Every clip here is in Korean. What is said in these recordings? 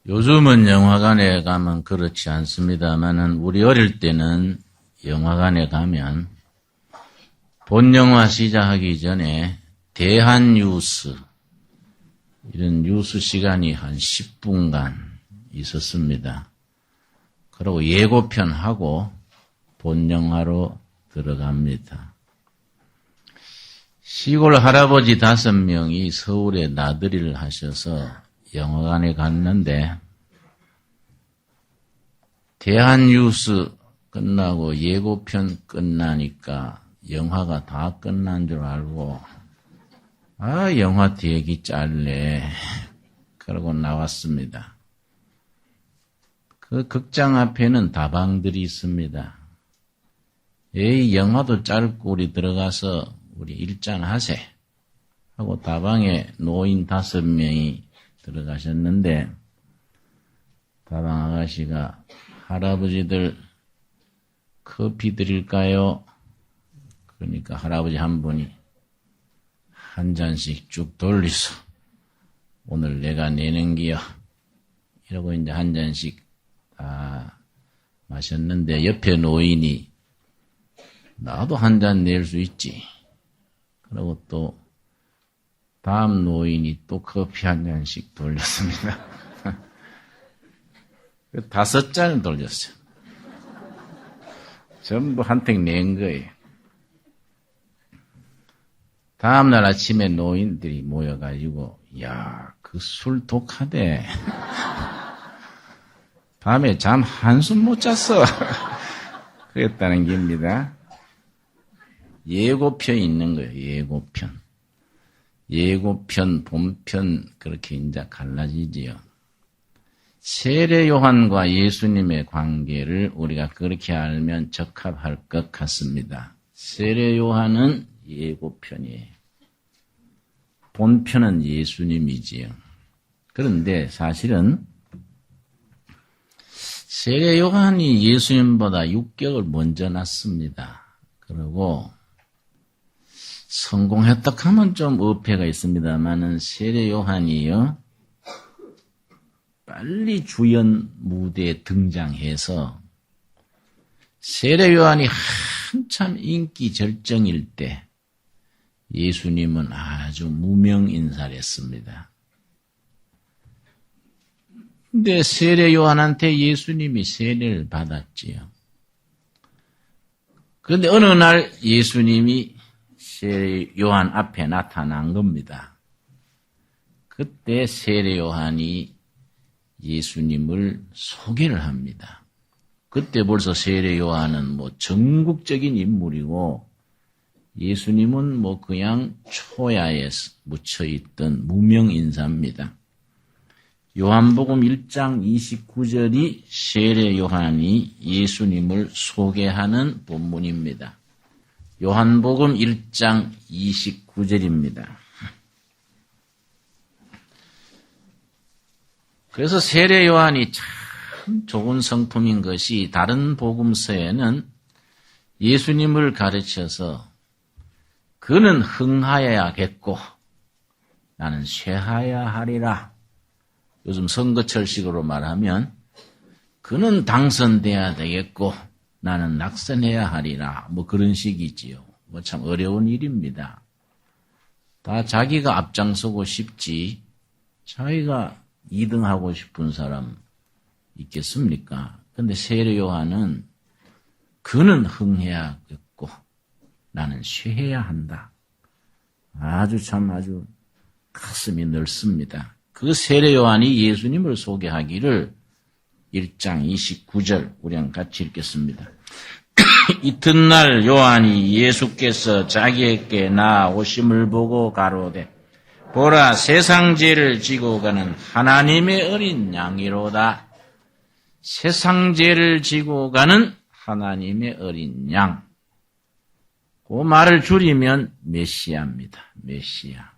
요즘은 영화관에 가면 그렇지 않습니다만은 우리 어릴 때는 영화관에 가면 본 영화 시작하기 전에 대한뉴스 이런 뉴스 시간이 한 10분간 있었습니다. 그리고 예고편 하고 본 영화로 들어갑니다. 시골 할아버지 5명이 서울에 나들이를 하셔서 영화관에 갔는데 대한뉴스 끝나고 예고편 끝나니까 영화가 다 끝난 줄 알고 영화 되기 짧네 그러고 나왔습니다. 그 극장 앞에는 다방들이 있습니다. 에이 영화도 짧고 우리 들어가서 우리 일잔하세 하고 다방에 노인 5명이 들어가셨는데 다방 아가씨가 할아버지들 커피 드릴까요? 그러니까 할아버지 한 분이 한 잔씩 쭉 돌리소. 오늘 내가 내는 기요. 이러고 이제 한 잔씩 다 마셨는데 옆에 노인이 나도 한 잔 낼 수 있지. 그리고 또 다음 노인이 또 커피 한 잔씩 돌렸습니다. 5잔을 돌렸어요. 전부 한턱 낸 거예요. 다음날 아침에 노인들이 모여가지고 야, 그 술 독하대. 밤에 잠 한숨 못 잤어. 그랬다는 겁니다. 예고편이 있는 거예요. 예고편. 예고편, 본편 그렇게 이제 갈라지지요. 세례 요한과 예수님의 관계를 우리가 그렇게 알면 적합할 것 같습니다. 세례 요한은 예고편이에요. 본편은 예수님이지요. 그런데 사실은 세례 요한이 예수님보다 6개월 먼저 났습니다. 그리고 성공했다 하면 좀 어폐가 있습니다만은 세례 요한이요 빨리 주연 무대에 등장해서 세례 요한이 한참 인기 절정일 때 예수님은 아주 무명 인사를 했습니다. 근데 세례 요한한테 예수님이 세례를 받았지요. 그런데 어느 날 예수님이 세례 요한 앞에 나타난 겁니다. 그때 세례 요한이 예수님을 소개를 합니다. 그때 벌써 세례 요한은 전국적인 인물이고 예수님은 그냥 초야에 묻혀있던 무명 인사입니다. 요한복음 1장 29절이 세례 요한이 예수님을 소개하는 본문입니다. 요한복음 1장 29절입니다. 그래서 세례 요한이 참 좋은 성품인 것이 다른 복음서에는 예수님을 가르쳐서 그는 흥하여야겠고 나는 쇠하여야 하리라. 요즘 선거철식으로 말하면 그는 당선돼야 되겠고 나는 낙선해야 하리라. 그런 식이지요. 참 어려운 일입니다. 다 자기가 앞장서고 싶지 자기가 2등하고 싶은 사람 있겠습니까? 근데 세례 요한은 그는 흥해야겠고 나는 쇠해야 한다. 아주 가슴이 넓습니다. 그 세례 요한이 예수님을 소개하기를 1장 29절 우리랑 같이 읽겠습니다. 이튿날 요한이 예수께서 자기에게 나오심을 보고 가로되 보라 세상 죄를 지고 가는 하나님의 어린 양이로다. 세상 죄를 지고 가는 하나님의 어린 양. 그 말을 줄이면 메시아입니다. 메시아.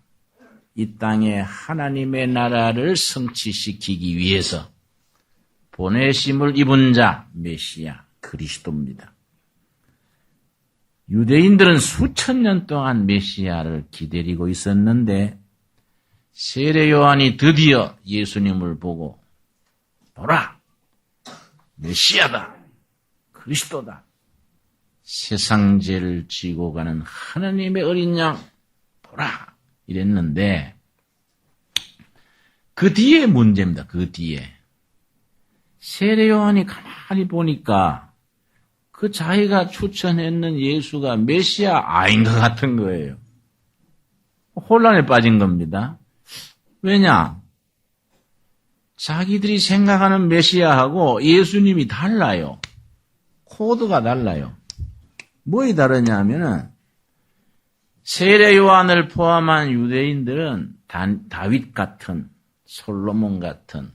이 땅에 하나님의 나라를 성취시키기 위해서 보내심을 입은 자 메시아 그리스도입니다. 유대인들은 수천 년 동안 메시아를 기다리고 있었는데 세례 요한이 드디어 예수님을 보고 보라! 메시아다! 그리스도다! 세상 죄를 지고 가는 하나님의 어린 양 보라! 이랬는데 그 뒤에 문제입니다. 그 뒤에. 세례 요한이 가만히 보니까 그 자기가 추천했는 예수가 메시아 아닌 것 같은 거예요. 혼란에 빠진 겁니다. 왜냐? 자기들이 생각하는 메시아하고 예수님이 달라요. 코드가 달라요. 뭐이 다르냐 하면은 세례 요한을 포함한 유대인들은 다윗 같은 솔로몬 같은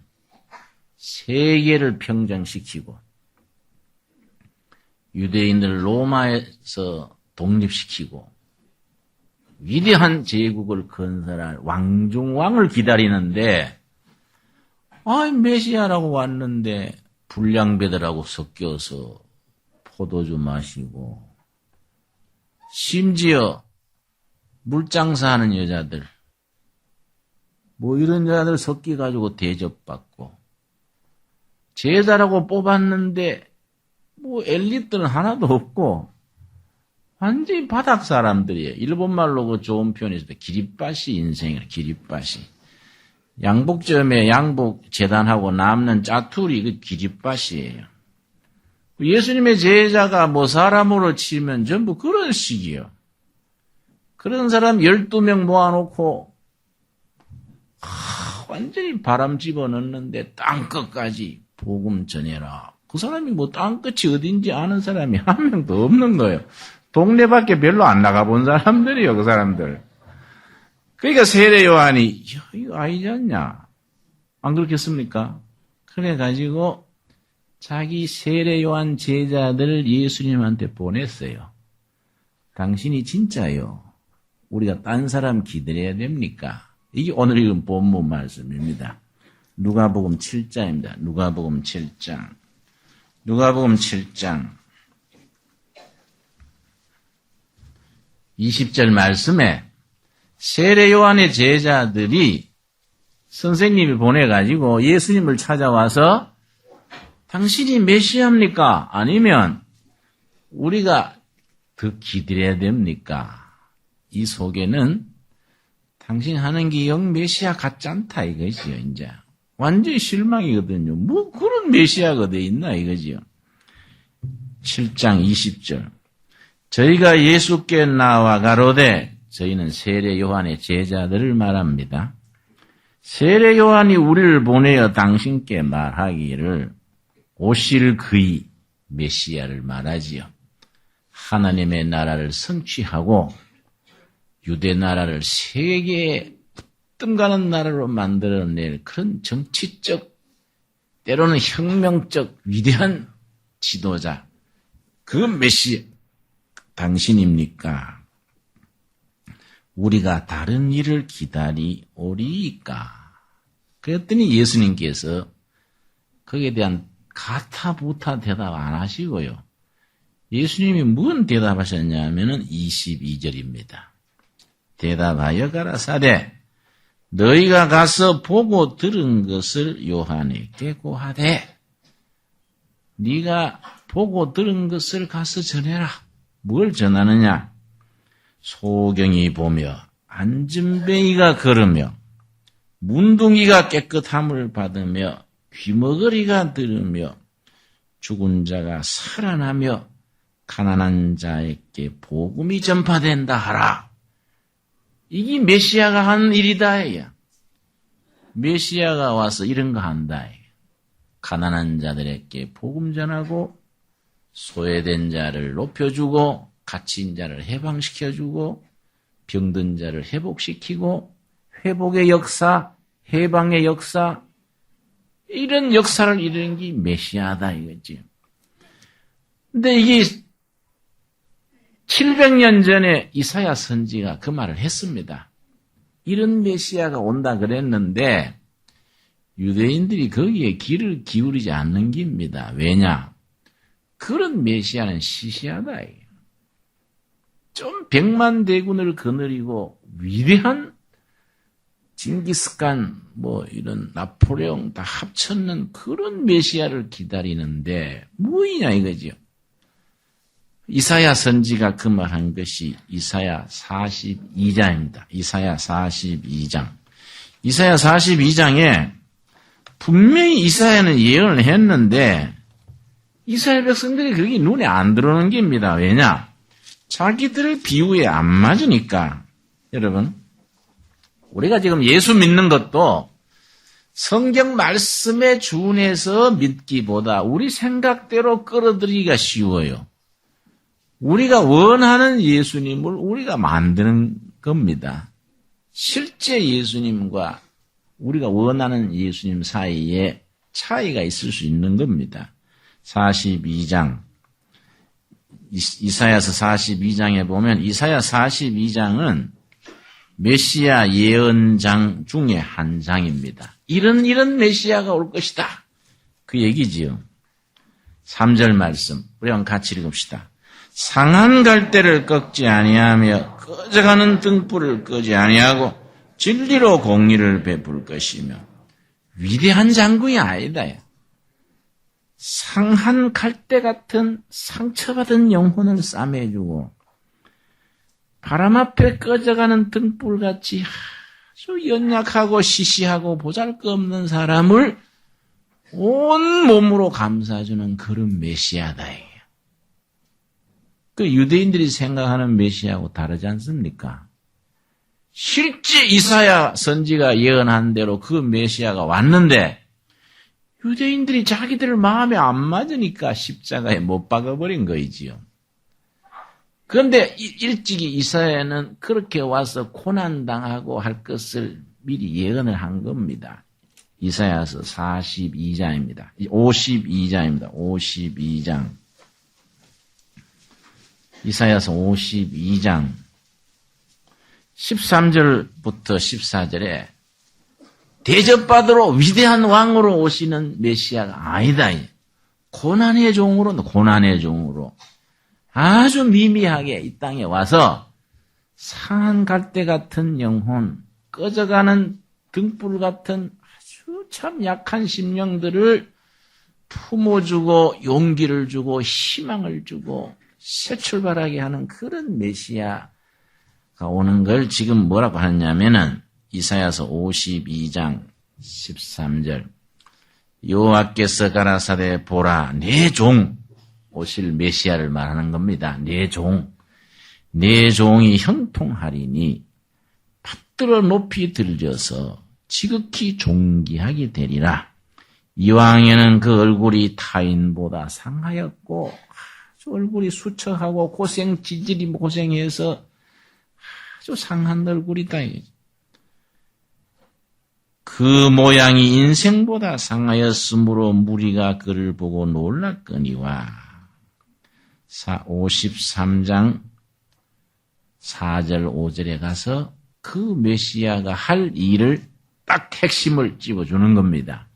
세계를 평정시키고 유대인들 로마에서 독립시키고 위대한 제국을 건설할 왕중왕을 기다리는데 메시아라고 왔는데 불량배들하고 섞여서 포도주 마시고 심지어 물장사하는 여자들 이런 여자들 섞여가지고 대접받고 제자라고 뽑았는데 엘리트는 하나도 없고 완전히 바닥 사람들이에요. 일본말로 그 좋은 표현이 있을 때 기립바시 인생이에요. 기립바시. 양복점에 양복 재단하고 남는 짜투리 그 기립바시예요. 예수님의 제자가 사람으로 치면 전부 그런 식이에요. 그런 사람 12명 모아놓고 완전히 바람 집어넣는데 땅끝까지 복음 전해라. 그 사람이 땅끝이 어딘지 아는 사람이 한 명도 없는 거예요. 동네밖에 별로 안 나가본 사람들이요, 그 사람들. 그러니까 세례 요한이 이거 아니지 않냐? 안 그렇겠습니까? 그래가지고 자기 세례 요한 제자들을 예수님한테 보냈어요. 당신이 진짜요. 우리가 딴 사람 기다려야 됩니까? 이게 오늘 읽은 본문 말씀입니다. 누가복음 7장입니다. 누가복음 7장. 누가복음 7장 20절 말씀에 세례 요한의 제자들이 선생님이 보내가지고 예수님을 찾아와서 당신이 메시아입니까? 아니면 우리가 더 기다려야 됩니까? 이 속에는 당신 하는 게 영 메시아 같지 않다 이거지요. 이제 완전히 실망이거든요. 그런 메시아가 어디 있나 이거지요. 7장 20절 저희가 예수께 나와 가로되 저희는 세례 요한의 제자들을 말합니다. 세례 요한이 우리를 보내어 당신께 말하기를 오실 그의 메시아를 말하지요. 하나님의 나라를 성취하고 유대 나라를 세계의 뜬가는 나라로 만들어낼 그런 정치적 때로는 혁명적 위대한 지도자 그 메시아 당신입니까? 우리가 다른 일을 기다리오리이까? 그랬더니 예수님께서 거기에 대한 가타부타 대답 안 하시고요. 예수님이 무슨 대답하셨냐면은 22절입니다. 대답하여 가라사대 너희가 가서 보고 들은 것을 요한에게 고하되 네가 보고 들은 것을 가서 전해라. 뭘 전하느냐? 소경이 보며 안진뱅이가 걸으며 문둥이가 깨끗함을 받으며 귀머거리가 들으며 죽은 자가 살아나며 가난한 자에게 복음이 전파된다 하라. 이게 메시아가 하는 일이다. 메시아가 와서 이런 거 한다. 가난한 자들에게 복음 전하고 소외된 자를 높여주고 갇힌 자를 해방시켜주고 병든 자를 회복시키고 회복의 역사, 해방의 역사 이런 역사를 이루는 게 메시아다 이거지. 근데 이게 700년 전에 이사야 선지가 그 말을 했습니다. 이런 메시아가 온다 그랬는데 유대인들이 거기에 귀를 기울이지 않는 겁니다. 왜냐? 그런 메시아는 시시하다. 좀 백만 대군을 거느리고 위대한 징기스칸, 이런 나폴레옹 다 합쳤는 그런 메시아를 기다리는데, 뭐이냐 이거지요. 이사야 선지가 그 말한 것이 이사야 42장입니다. 이사야 42장. 이사야 42장에 분명히 이사야는 예언을 했는데, 이스라엘 백성들이 그게 눈에 안 들어오는 겁니다. 왜냐? 자기들 비유에 안 맞으니까. 여러분, 우리가 지금 예수 믿는 것도 성경 말씀에 준해서 믿기보다 우리 생각대로 끌어들이기가 쉬워요. 우리가 원하는 예수님을 우리가 만드는 겁니다. 실제 예수님과 우리가 원하는 예수님 사이에 차이가 있을 수 있는 겁니다. 42장, 이사야서 42장에 보면 이사야 42장은 메시아 예언장 중에 한 장입니다. 이런 메시아가 올 것이다. 그 얘기지요. 3절 말씀, 우리 한번 같이 읽읍시다. 상한 갈대를 꺾지 아니하며 꺼져가는 등불을 끄지 아니하고 진리로 공의를 베풀 것이며 위대한 장군이 아니다. 상한 갈대 같은 상처받은 영혼을 싸매주고 바람 앞에 꺼져가는 등불같이 아주 연약하고 시시하고 보잘것없는 사람을 온 몸으로 감싸주는 그런 메시아다. 그 유대인들이 생각하는 메시아하고 다르지 않습니까? 실제 이사야 선지가 예언한 대로 그 메시아가 왔는데 유대인들이 자기들 마음에 안 맞으니까 십자가에 못 박아버린 거이지요. 그런데 일찍이 이사야는 그렇게 와서 고난당하고 할 것을 미리 예언을 한 겁니다. 이사야서 42장입니다. 52장입니다. 52장. 이사야서 52장 13절부터 14절에 대접받으러 위대한 왕으로 오시는 메시아가 아니다. 고난의 종으로 아주 미미하게 이 땅에 와서 상한 갈대 같은 영혼, 꺼져가는 등불 같은 아주 참 약한 심령들을 품어주고 용기를 주고 희망을 주고 새 출발하게 하는 그런 메시아가 오는 걸 지금 뭐라고 하냐면은 이사야서 52장 13절 여호와께서 가라사대 보라 내 종 오실 메시아를 말하는 겁니다. 내 종이 형통하리니 받들어 높이 들려서 지극히 존귀하게 되리라. 이왕에는 그 얼굴이 타인보다 상하였고 아주 얼굴이 수척하고 지질이 고생해서 아주 상한 얼굴이다. 그 모양이 인생보다 상하였으므로 무리가 그를 보고 놀랐거니와 53장 4절 5절에 가서 그 메시아가 할 일을 딱 핵심을 찝어주는 겁니다.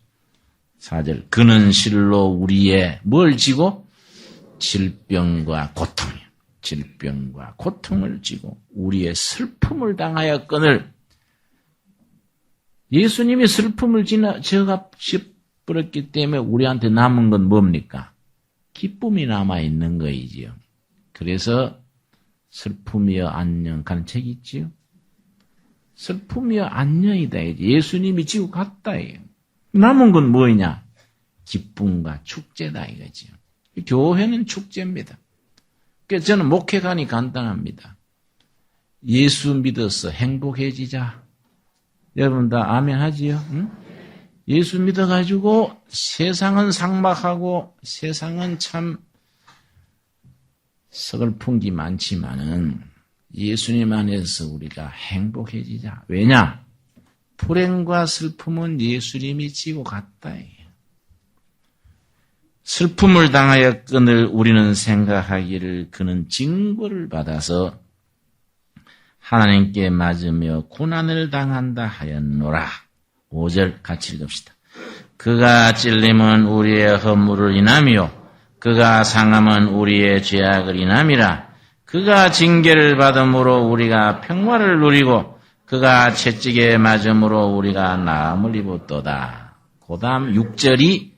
4절 그는 실로 우리의 뭘 지고? 질병과 고통을 지고 우리의 슬픔을 당하였거늘 예수님이 슬픔을 지어버렸기 때문에 우리한테 남은 건 뭡니까? 기쁨이 남아있는 거이지요. 그래서 슬픔이여 안녕 가는 책이 있지요. 슬픔이여 안녕이다. 예수님이 지고 갔다. 남은 건 뭐냐? 기쁨과 축제다 이거지요. 교회는 축제입니다. 그래서 저는 목회관이 간단합니다. 예수 믿어서 행복해지자. 여러분 다 아멘 하지요? 응? 예수 믿어가지고 세상은 삭막하고 세상은 참 서글픈 게 많지만은 예수님 안에서 우리가 행복해지자. 왜냐? 불행과 슬픔은 예수님이 지고 갔다. 슬픔을 당하였거늘 우리는 생각하기를 그는 징벌을 받아서 하나님께 맞으며 고난을 당한다 하였노라. 5절 같이 읽읍시다. 그가 찔림은 우리의 허물을 인하며 그가 상함은 우리의 죄악을 인함이라. 그가 징계를 받음으로 우리가 평화를 누리고 그가 채찍에 맞음으로 우리가 나음을 입었도다. 그 다음 6절이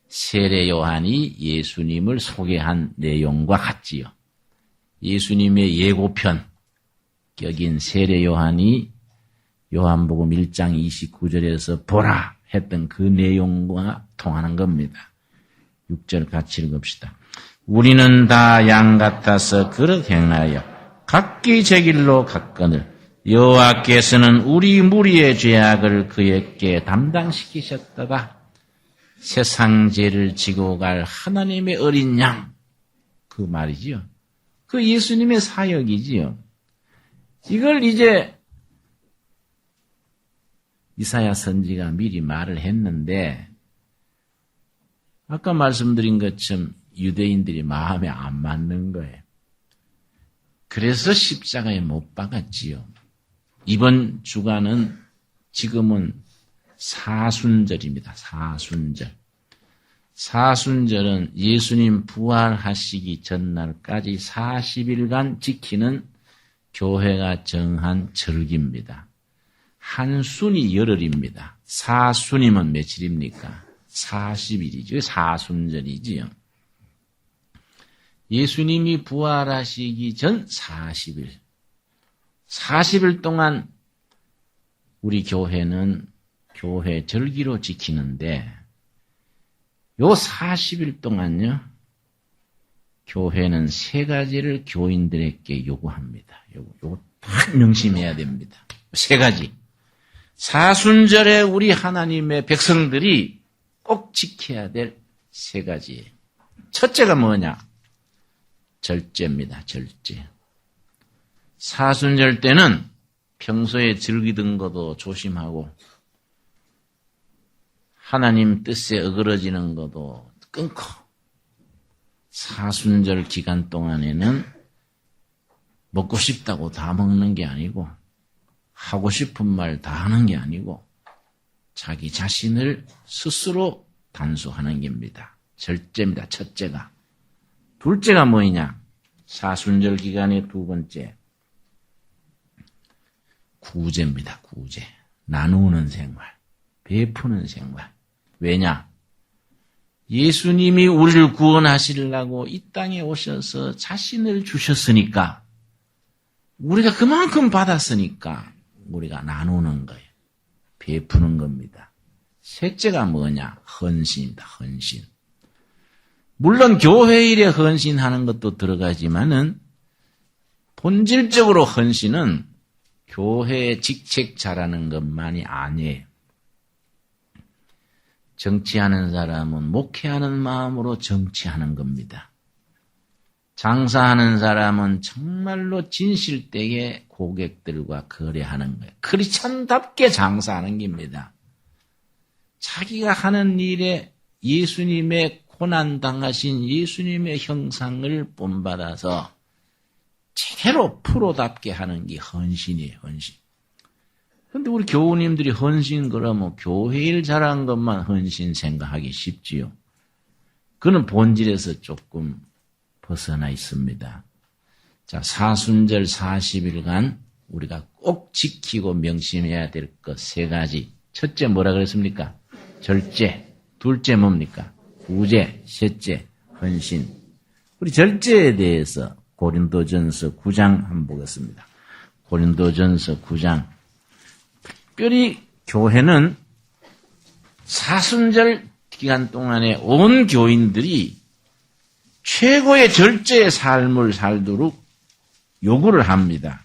세례 요한이 예수님을 소개한 내용과 같지요. 예수님의 예고편 격인 세례 요한이 요한복음 1장 29절에서 보라 했던 그 내용과 통하는 겁니다. 6절 같이 읽읍시다. 우리는 다 양 같아서 그릇 행하여 각기 제 길로 갔거늘 여호와께서는 우리 무리의 죄악을 그에게 담당시키셨다가 세상 죄를 지고 갈 하나님의 어린 양, 그 말이지요. 그 예수님의 사역이지요. 이걸 이제 이사야 선지가 미리 말을 했는데 아까 말씀드린 것처럼 유대인들이 마음에 안 맞는 거예요. 그래서 십자가에 못 박았지요. 이번 주간은 지금은 사순절입니다. 사순절. 사순절은 예수님 부활하시기 전날까지 40일간 지키는 교회가 정한 절기입니다. 한 순이 열흘입니다. 사순이면 며칠입니까? 40일이죠. 사순절이지요. 예수님이 부활하시기 전 40일. 40일 동안 우리 교회는 교회 절기로 지키는데 요 40일 동안요. 교회는 세 가지를 교인들에게 요구합니다. 요거 딱 명심해야 됩니다. 세 가지. 사순절에 우리 하나님의 백성들이 꼭 지켜야 될 세 가지. 첫째가 뭐냐? 절제입니다. 절제. 사순절 때는 평소에 즐기던 것도 조심하고 하나님 뜻에 어그러지는 것도 끊고 사순절 기간 동안에는 먹고 싶다고 다 먹는 게 아니고 하고 싶은 말 다 하는 게 아니고 자기 자신을 스스로 단수하는 겁니다. 절제입니다. 첫째가. 둘째가 뭐냐? 사순절 기간의 두 번째. 구제입니다. 구제. 나누는 생활. 베푸는 생활. 왜냐? 예수님이 우리를 구원하시려고 이 땅에 오셔서 자신을 주셨으니까 우리가 그만큼 받았으니까 우리가 나누는 거예요. 베푸는 겁니다. 셋째가 뭐냐? 헌신입니다. 헌신. 물론 교회 일에 헌신하는 것도 들어가지만은 본질적으로 헌신은 교회의 직책 잘하는 것만이 아니에요. 정치하는 사람은 목회하는 마음으로 정치하는 겁니다. 장사하는 사람은 정말로 진실되게 고객들과 거래하는 거예요. 크리스찬답게 장사하는 겁니다. 자기가 하는 일에 예수님의 고난당하신 예수님의 형상을 본받아서 제대로 프로답게 하는 게 헌신이에요. 헌신. 그런데 우리 교우님들이 헌신 그러면 교회 일 잘한 것만 헌신 생각하기 쉽지요. 그는 본질에서 조금 벗어나 있습니다. 자, 사순절 40일간 우리가 꼭 지키고 명심해야 될 것 세 가지. 첫째 뭐라 그랬습니까? 절제. 둘째 뭡니까? 구제. 셋째 헌신. 우리 절제에 대해서 고린도전서 9장 한번 보겠습니다. 고린도전서 9장. 특별히 교회는 사순절 기간 동안에 온 교인들이 최고의 절제의 삶을 살도록 요구를 합니다.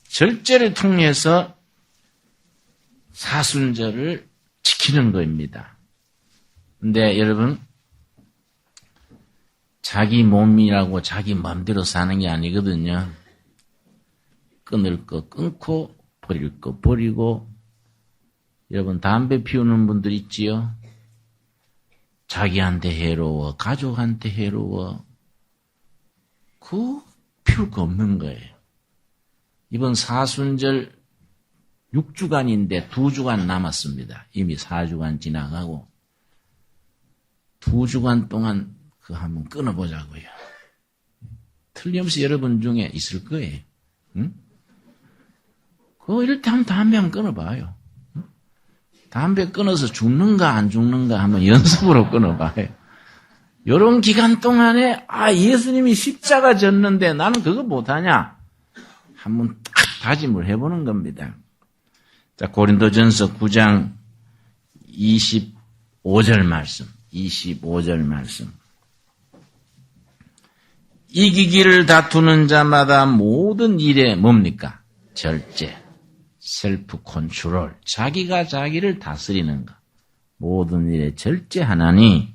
절제를 통해서 사순절을 지키는 겁니다. 근데 여러분, 자기 몸이라고 자기 마음대로 사는 게 아니거든요. 끊을 거 끊고 버릴 거 버리고. 여러분 담배 피우는 분들 있지요? 자기한테 해로워, 가족한테 해로워. 피울 거 없는 거예요. 이번 사순절 6주간인데 2주간 남았습니다. 이미 4주간 지나가고 2주간 동안 그거 한번 끊어보자고요. 틀림없이 여러분 중에 있을 거예요. 응? 이럴 때 한번 담배 한번 끊어봐요. 담배 끊어서 죽는가 안 죽는가 한번 연습으로 끊어봐요. 요런 기간 동안에, 예수님이 십자가 졌는데 나는 그거 못하냐? 한번 딱 다짐을 해보는 겁니다. 자, 고린도전서 9장 25절 말씀. 25절 말씀. 이기기를 다투는 자마다 모든 일에 뭡니까? 절제, 셀프 컨트롤, 자기가 자기를 다스리는 것. 모든 일에 절제하나니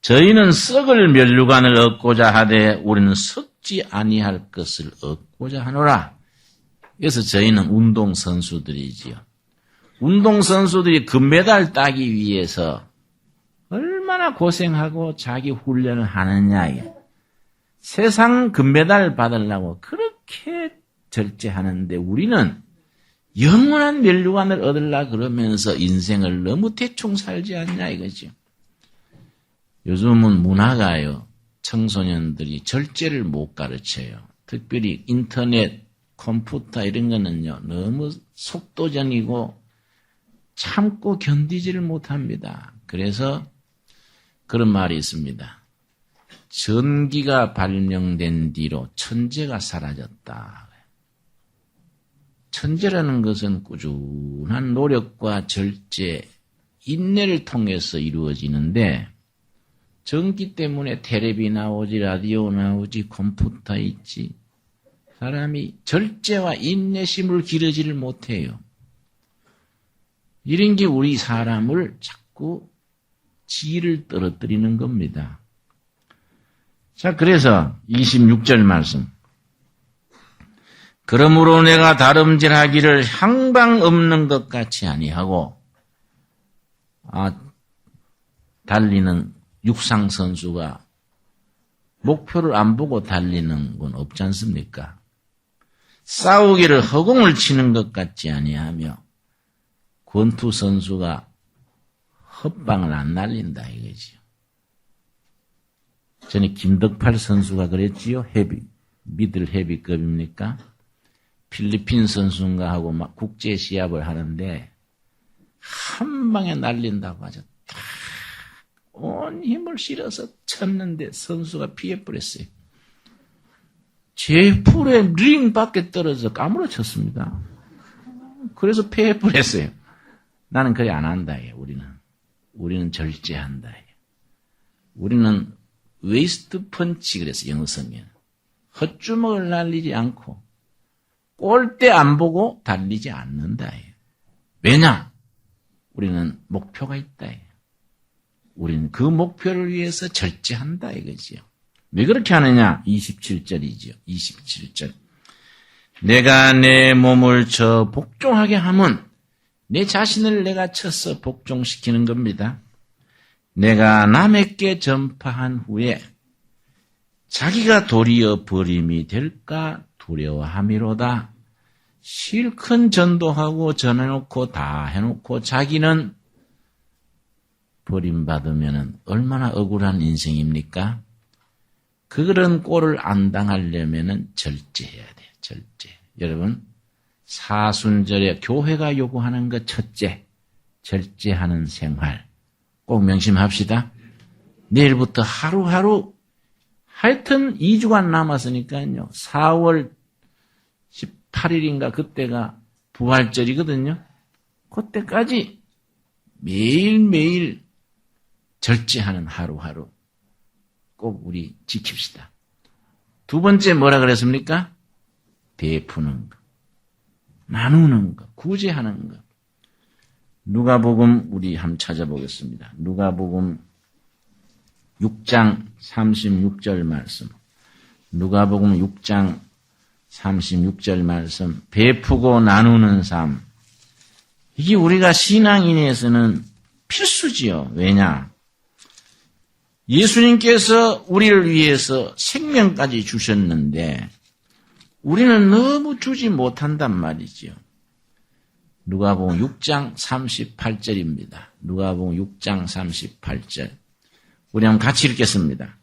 저희는 썩을 면류관을 얻고자 하되 우리는 썩지 아니할 것을 얻고자 하노라. 그래서 저희는 운동선수들이지요. 운동선수들이 금메달 따기 위해서 얼마나 고생하고 자기 훈련을 하느냐. 세상 금메달 받으려고 그렇게 절제하는데 우리는 영원한 면류관을 얻으려고 그러면서 인생을 너무 대충 살지 않냐 이거죠. 요즘은 문화가요. 청소년들이 절제를 못 가르쳐요. 특별히 인터넷, 컴퓨터 이런 거는요. 너무 속도전이고 참고 견디지를 못합니다. 그래서 그런 말이 있습니다. 전기가 발명된 뒤로 천재가 사라졌다. 천재라는 것은 꾸준한 노력과 절제, 인내를 통해서 이루어지는데 전기 때문에 텔레비 나오지, 라디오 나오지, 컴퓨터 있지. 사람이 절제와 인내심을 기르지를 못해요. 이런 게 우리 사람을 자꾸 지혜를 떨어뜨리는 겁니다. 자, 그래서 26절 말씀. 그러므로 내가 다름질하기를 향방 없는 것 같이 아니하고, 달리는 육상 선수가 목표를 안 보고 달리는 건 없지 않습니까? 싸우기를 허공을 치는 것 같지 아니하며, 권투 선수가 헛방을 안 날린다 이거지요. 전에 김덕팔 선수가 그랬지요. 미들 헤비급입니까? 필리핀 선수인가 하고 막 국제 시합을 하는데 한 방에 날린다고 하죠. 딱 온 힘을 실어서 쳤는데 선수가 피해버렸어요. 제 풀에 링 밖에 떨어져 까무러쳤습니다. 그래서 패해버렸어요. 나는 그래 안 한다. 우리는 절제한다. 우리는 웨이스트 펀치 그래서 영어 성에는 헛주먹을 날리지 않고 골대 안 보고 달리지 않는다. 왜냐? 우리는 목표가 있다. 우리는 그 목표를 위해서 절제한다 이거지요. 왜 그렇게 하느냐? 27절이지요. 27절. 내가 내 몸을 쳐 복종하게 하면 내 자신을 내가 쳐서 복종시키는 겁니다. 내가 남에게 전파한 후에 자기가 도리어 버림이 될까 두려워함이로다. 실컷 전도하고 전해놓고 다 해놓고 자기는 버림받으면 얼마나 억울한 인생입니까? 그런 꼴을 안 당하려면 절제해야 돼요. 절제. 여러분 사순절에 교회가 요구하는 것 첫째, 절제하는 생활. 꼭 명심합시다. 내일부터 하루하루 하여튼 2주간 남았으니까요. 4월 18일인가 그때가 부활절이거든요. 그때까지 매일매일 절제하는 하루하루 꼭 우리 지킵시다. 두 번째 뭐라 그랬습니까? 베푸는 것, 나누는 것, 구제하는 것. 누가복음 우리 한번 찾아보겠습니다. 누가복음 6장 36절 말씀. 누가복음 6장 36절 말씀. 베푸고 나누는 삶. 이게 우리가 신앙인에서는 필수지요. 왜냐? 예수님께서 우리를 위해서 생명까지 주셨는데 우리는 너무 주지 못한단 말이지요. 누가복음 6장 38절입니다. 누가복음 6장 38절. 우리 한번 같이 읽겠습니다.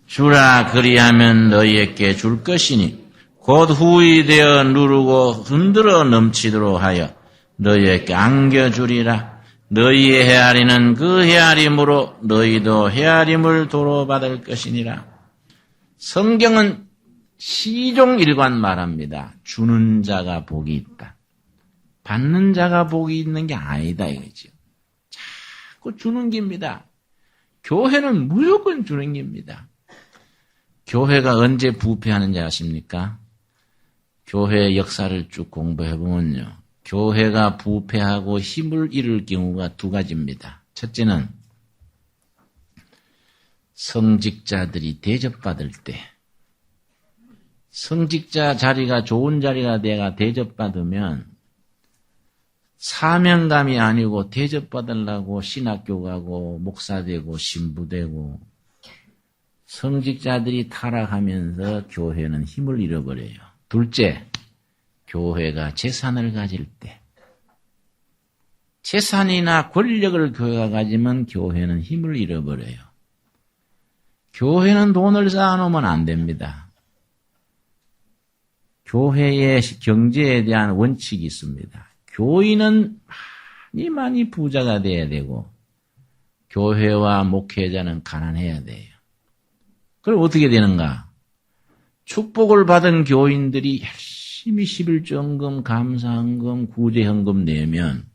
주라 그리하면 너희에게 줄 것이니 곧 후이 되어 누르고 흔들어 넘치도록 하여 너희에게 안겨주리라. 너희의 헤아리는 그 헤아림으로 너희도 헤아림을 도로 받을 것이니라. 성경은 시종일관 말합니다. 주는 자가 복이 있다. 받는 자가 복이 있는 게 아니다 이거죠. 자꾸 주는 겁니다. 교회는 무조건 주는 겁니다. 교회가 언제 부패하는지 아십니까? 교회의 역사를 쭉 공부해보면요. 교회가 부패하고 힘을 잃을 경우가 두 가지입니다. 첫째는 성직자들이 대접받을 때, 성직자 자리가 좋은 자리가 내가 대접받으면 사명감이 아니고 대접받으려고 신학교 가고 목사 되고 신부 되고 성직자들이 타락하면서 교회는 힘을 잃어버려요. 둘째, 교회가 재산을 가질 때, 재산이나 권력을 교회가 가지면 교회는 힘을 잃어버려요. 교회는 돈을 쌓아놓으면 안 됩니다. 교회의 경제에 대한 원칙이 있습니다. 교인은 많이 부자가 돼야 되고 교회와 목회자는 가난해야 돼요. 그럼 어떻게 되는가? 축복을 받은 교인들이 열심히 11조헌금, 감사헌금, 구제헌금 내면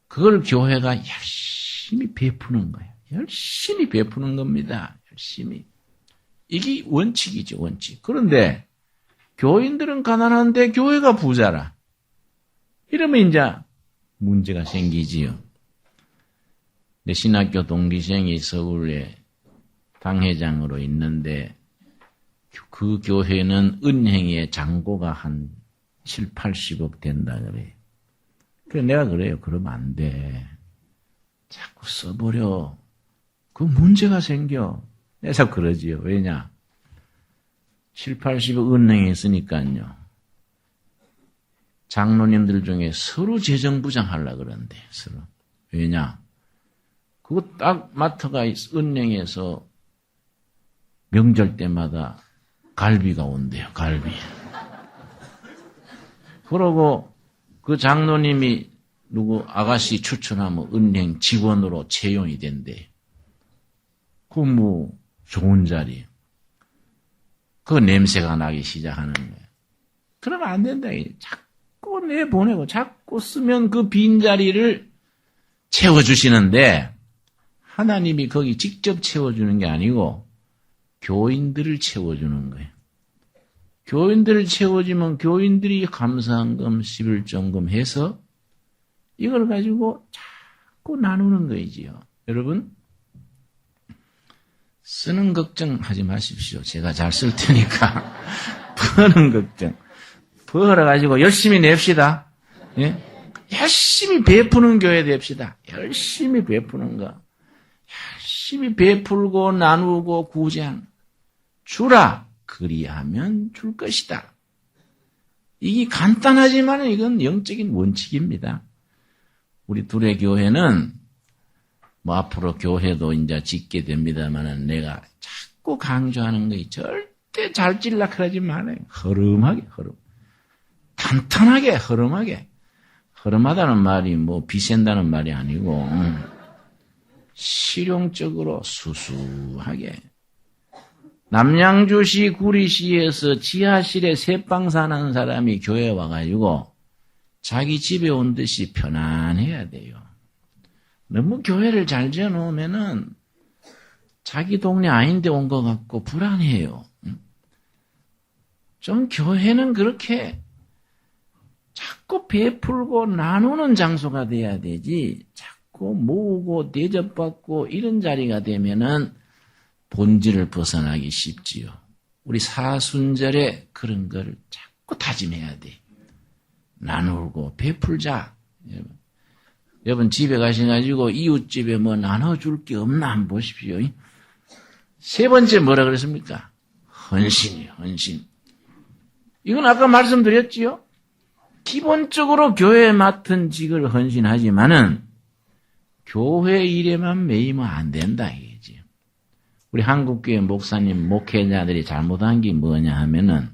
그걸 교회가 열심히 베푸는 거예요. 열심히 베푸는 겁니다. 열심히. 이게 원칙이죠, 원칙. 그런데 교인들은 가난한데 교회가 부자라. 이러면 이제 문제가 생기지요. 내 신학교 동기생이 서울에 당회장으로 있는데 그 교회는 은행에 잔고가 한 7, 80억 된다 그래요. 그래서 내가 그래요. 그러면 안 돼. 자꾸 써버려. 그 문제가 생겨. 내가 그러지요. 왜냐? 7, 80억 은행에 있으니까요. 장로님들 중에 서로 재정부장 하려고 그러는데, 서로. 왜냐? 그거 딱 마트가 은행에서 명절 때마다 갈비가 온대요, 갈비. 그러고 그 장로님이 누구 아가씨 추천하면 은행 직원으로 채용이 된대. 그 뭐 좋은 자리. 그 냄새가 나기 시작하는 거예요. 그러면 안 된다. 자꾸 내보내고 자꾸 쓰면 그 빈자리를 채워주시는데 하나님이 거기 직접 채워주는 게 아니고 교인들을 채워주는 거예요. 교인들을 채워주면 교인들이 감사헌금, 11조헌금 해서 이걸 가지고 자꾸 나누는 거이지요. 여러분, 쓰는 걱정 하지 마십시오. 제가 잘 쓸 테니까. 버는 걱정. 벌어가지고 열심히 냅시다. 예? 열심히 베푸는 교회 됩시다. 열심히 베푸는 거. 열심히 베풀고 나누고 구제하는. 주라. 그리하면 줄 것이다. 이게 간단하지만 이건 영적인 원칙입니다. 우리 둘의 교회는 뭐 앞으로 교회도 이제 짓게 됩니다만은 내가 자꾸 강조하는 거이 절대 잘 찔라 그러지 말아요. 허름하게, 탄탄하게, 허름하게. 허름하다는 말이 뭐 비센다는 말이 아니고 실용적으로 수수하게. 남양주시 구리시에서 지하실에 새방 사는 사람이 교회에 와가지고 자기 집에 온 듯이 편안해야 돼요. 너무 교회를 잘 지어놓으면은 자기 동네 아닌데 온 것 같고 불안해요. 좀 교회는 그렇게 자꾸 베풀고 나누는 장소가 돼야 되지 자꾸 모으고 대접받고 이런 자리가 되면은 본질을 벗어나기 쉽지요. 우리 사순절에 그런 걸 자꾸 다짐해야 돼. 나누고 베풀자. 여러분 집에 가셔가지고 이웃집에 뭐 나눠줄 게 없나 한번 보십시오. 세 번째 뭐라 그랬습니까? 헌신이요, 헌신. 이건 아까 말씀드렸지요. 기본적으로 교회에 맡은 직을 헌신하지만은 교회 일에만 매이면 안 된다 이거지. 우리 한국교회 목사님, 목회자들이 잘못한 게 뭐냐 하면은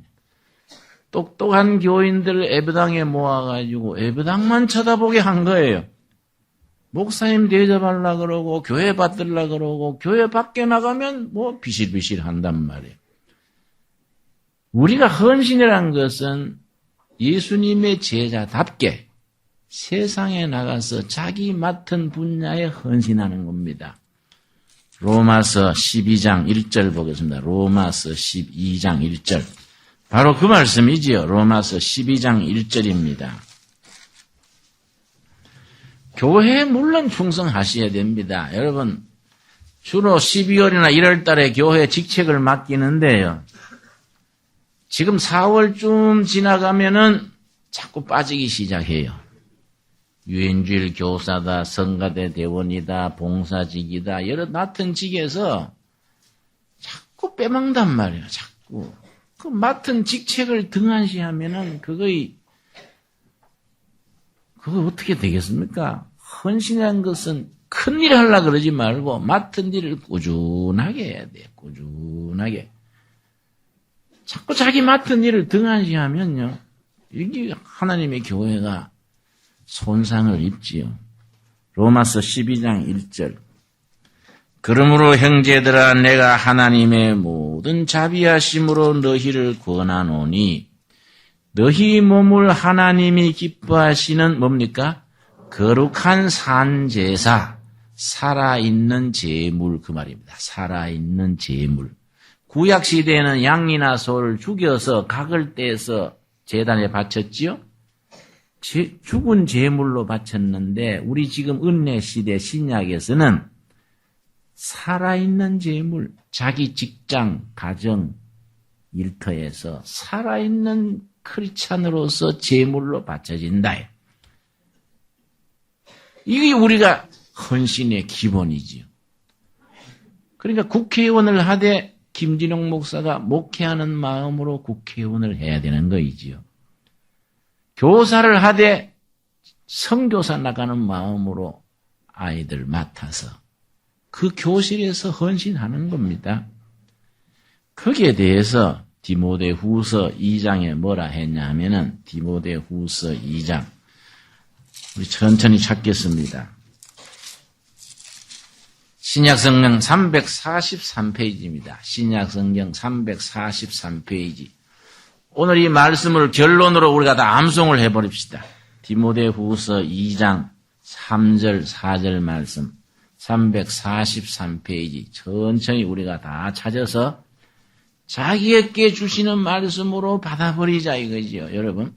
똑똑한 교인들을 예배당에 모아가지고 예배당만 쳐다보게 한 거예요. 목사님 대접하려 그러고 교회 받들라 그러고 교회 밖에 나가면 뭐 비실비실 한단 말이에요. 우리가 헌신이란 것은 예수님의 제자답게 세상에 나가서 자기 맡은 분야에 헌신하는 겁니다. 로마서 12장 1절 보겠습니다. 로마서 12장 1절. 바로 그 말씀이지요. 로마서 12장 1절입니다. 교회에 물론 충성하셔야 됩니다. 여러분, 주로 12월이나 1월 달에 교회 직책을 맡기는데요. 지금 4월쯤 지나가면은 자꾸 빠지기 시작해요. 유엔주일 교사다, 성가대 대원이다, 봉사직이다, 여러 맡은 직에서 자꾸 빼먹단 말이에요. 자꾸. 그 맡은 직책을 등한시하면은 그거 어떻게 되겠습니까? 헌신이라는 것은 큰 일을 하려고 그러지 말고 맡은 일을 꾸준하게 해야 돼요. 꾸준하게. 자꾸 자기 맡은 일을 등한시하면요. 이게 하나님의 교회가 손상을 입지요. 로마서 12장 1절. 그러므로 형제들아 내가 하나님의 모든 자비하심으로 너희를 권하노니 너희 몸을 하나님이 기뻐하시는 뭡니까? 거룩한 산제사, 살아있는 제물 그 말입니다. 살아있는 제물. 구약시대에는 양이나 소를 죽여서 각을 떼서 제단에 바쳤지요? 죽은 제물로 바쳤는데 우리 지금 은혜시대 신약에서는 살아있는 제물, 자기 직장, 가정, 일터에서 살아있는 크리스찬으로서 제물로 바쳐진다. 이게 우리가 헌신의 기본이지요. 그러니까 국회의원을 하되 김진영 목사가 목회하는 마음으로 국회의원을 해야 되는 거이지요. 교사를 하되 선교사 나가는 마음으로 아이들 맡아서 그 교실에서 헌신하는 겁니다. 거기에 대해서 디모데후서 2장에 뭐라 했냐 하면은 디모데후서 2장 우리 천천히 찾겠습니다. 신약성경 343페이지입니다. 신약성경 343페이지. 오늘 이 말씀을 결론으로 우리가 다 암송을 해버립시다. 디모데후서 2장 3절 4절 말씀 343페이지 천천히 우리가 다 찾아서 자기에게 주시는 말씀으로 받아버리자 이거지요, 여러분.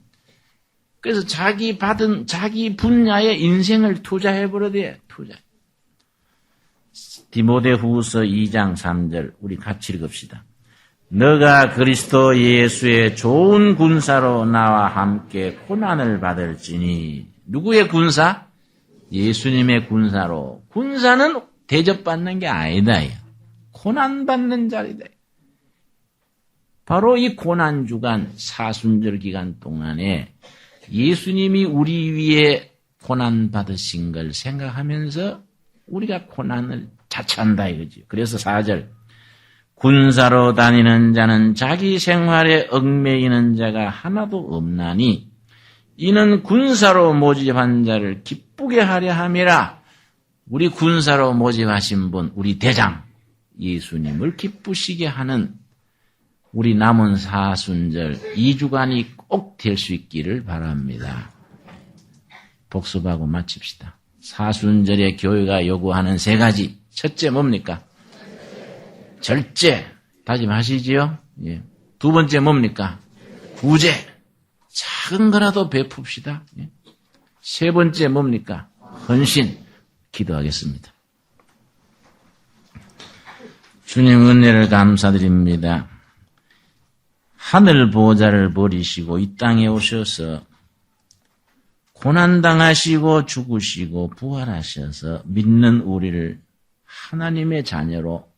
그래서 자기 받은 자기 분야에 인생을 투자해버려야 돼요. 투자. 디모데후서 2장 3절 우리 같이 읽읍시다. 너가 그리스도 예수의 좋은 군사로 나와 함께 고난을 받을지니 누구의 군사? 예수님의 군사로. 군사는 대접받는 게 아니다. 고난받는 자리다. 바로 이 고난주간 사순절 기간 동안에 예수님이 우리 위에 고난받으신 걸 생각하면서 우리가 고난을 자처한다 이거지. 그래서 4절 군사로 다니는 자는 자기 생활에 얽매이는 자가 하나도 없나니 이는 군사로 모집한 자를 기쁘게 하려 함이라. 우리 군사로 모집하신 분 우리 대장 예수님을 기쁘시게 하는 우리 남은 사순절 2주간이 꼭 될 수 있기를 바랍니다. 복습하고 마칩시다. 사순절에 교회가 요구하는 3가지. 첫째 뭡니까? 절제. 다짐하시지요? 예. 2번째 뭡니까? 구제. 작은 거라도 베풉시다. 예. 3번째 뭡니까? 헌신. 기도하겠습니다. 주님 은혜를 감사드립니다. 하늘 보좌를 버리시고 이 땅에 오셔서 고난당하시고 죽으시고 부활하셔서 믿는 우리를 하나님의 자녀로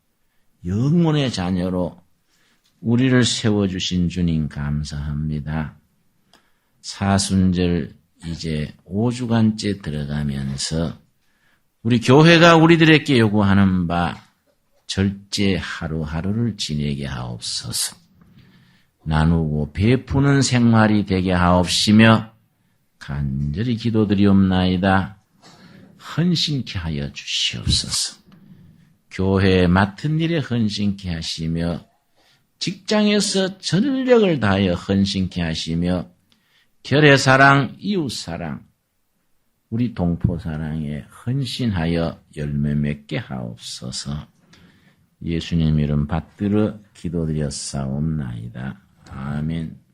영혼의 자녀로 우리를 세워주신 주님 감사합니다. 사순절 이제 5주간째 들어가면서 우리 교회가 우리들에게 요구하는 바 절제 하루하루를 지내게 하옵소서. 나누고 베푸는 생활이 되게 하옵시며 간절히 기도드리옵나이다. 헌신케 하여 주시옵소서. 교회에 맡은 일에 헌신케 하시며 직장에서 전력을 다하여 헌신케 하시며 결의사랑, 이웃사랑, 우리 동포사랑에 헌신하여 열매 맺게 하옵소서. 예수님 이름 받들어 기도드렸사옵나이다. 아멘.